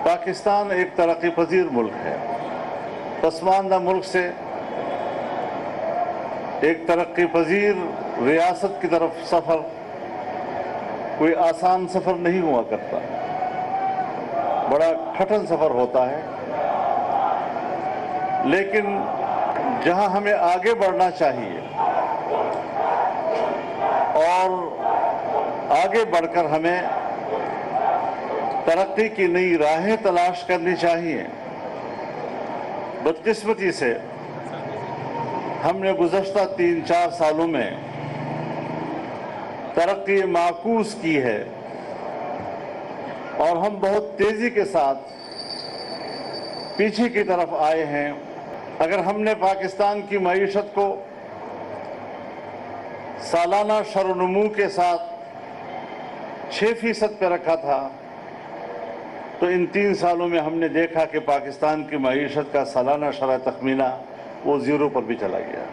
پاکستان ایک ترقی پذیر ملک ہے. پسماندہ ملک سے ایک ترقی پذیر ریاست کی طرف سفر کوئی آسان سفر نہیں ہوا کرتا، بڑا کٹھن سفر ہوتا ہے. لیکن جہاں ہمیں آگے بڑھنا چاہیے اور آگے بڑھ کر ہمیں ترقی کی نئی راہیں تلاش کرنی چاہیے، بدقسمتی سے ہم نے گزشتہ 3-4 سالوں میں ترقی معکوس کی ہے اور ہم بہت تیزی کے ساتھ پیچھے کی طرف آئے ہیں. اگر ہم نے پاکستان کی معیشت کو سالانہ شرح و نمو کے ساتھ 6% پہ رکھا تھا تو ان 3 سالوں میں ہم نے دیکھا کہ پاکستان کی معیشت کا سالانہ شرح تخمینہ وہ 0 پر بھی چلا گیا.